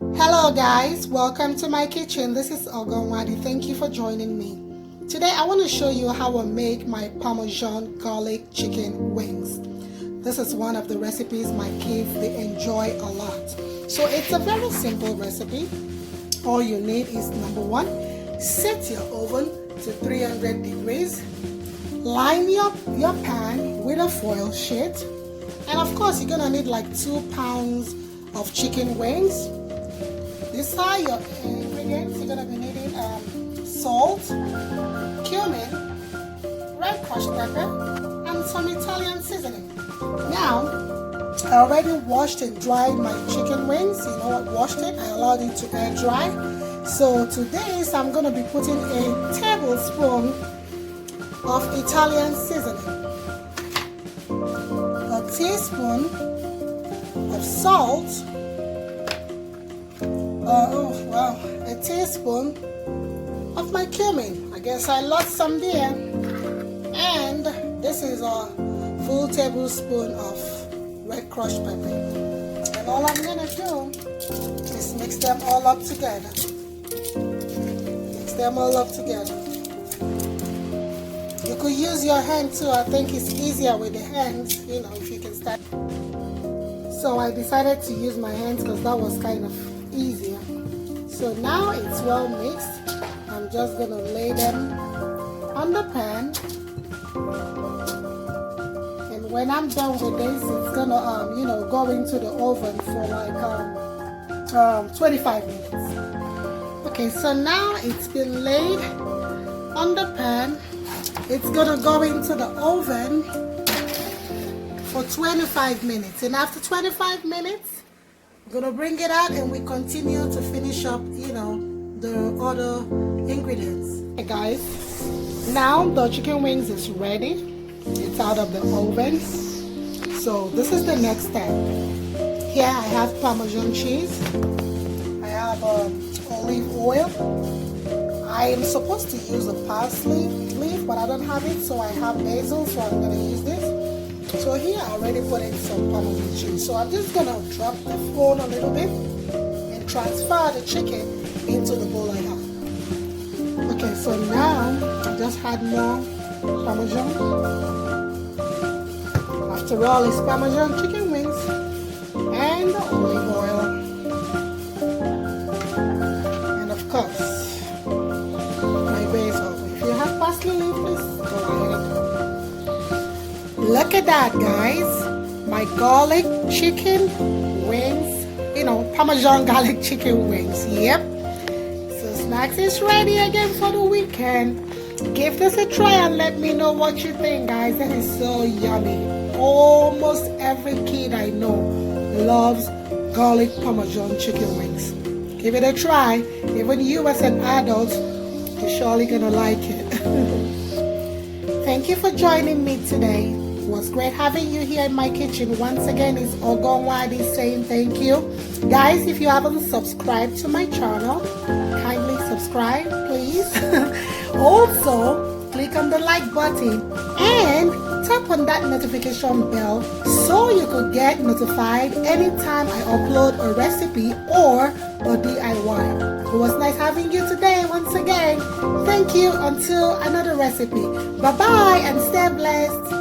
Hello guys, welcome to my kitchen. This is Ogonwadi. Thank you for joining me. Today I want to show you how I make my Parmesan garlic chicken wings. This is one of the recipes my kids they enjoy a lot. So it's a very simple recipe. All you need is number one, set your oven to 300 degrees. Line your pan with a foil sheet. And of course you're gonna need like 2 pounds of chicken wings. These are your ingredients. You're going to be needing salt, cumin, red crushed pepper, and some Italian seasoning. Now, I already washed and dried my chicken wings. You know what? Washed it. I allowed it to air dry. So today, I'm going to be putting a tablespoon of Italian seasoning, a teaspoon of salt, a teaspoon of my cumin. I guess I lost some there. And this is a full tablespoon of red crushed pepper. And all I'm gonna do is mix them all up together. Mix them all up together. You could use your hand too. I think it's easier with the hands, you know, if you can start. So I decided to use my hands because that was kind of easier. So now it's well mixed. I'm just gonna lay them on the pan, and when I'm done with this, it's gonna go into the oven for like 25 minutes. Okay, so now it's been laid on the pan. It's gonna go into the oven for 25 minutes, and after 25 minutes I'm gonna bring it out and we continue to finish up, the other ingredients. Hey guys, now the chicken wings is ready. It's out of the oven. So this is the next step. Here I have Parmesan cheese. I have olive oil. I am supposed to use a parsley leaf, but I don't have it, so I have basil, so I'm gonna use this. So here I already put in some Parmesan cheese. So I'm just gonna drop the phone a little bit and transfer the chicken into the bowl I have. Okay, so now I just add more Parmesan. After all, it's Parmesan chicken wings and the olive oil. And of course, my basil. If you have parsley leaf, please go ahead. Look at that, guys. My garlic chicken wings. Parmesan garlic chicken wings. Yep. So snacks is ready again for the weekend. Give this a try and let me know what you think, guys. That is so yummy. Almost every kid I know loves garlic Parmesan chicken wings. Give it a try. Even you as an adult, you're surely gonna like it. Thank you for joining me today. It was great having you here in my kitchen. Once again, it's Ogonwadi saying thank you. Guys, if you haven't subscribed to my channel, kindly subscribe, please. Also, click on the like button and tap on that notification bell so you could get notified anytime I upload a recipe or a DIY. It was nice having you today once again. Thank you until another recipe. Bye-bye and stay blessed.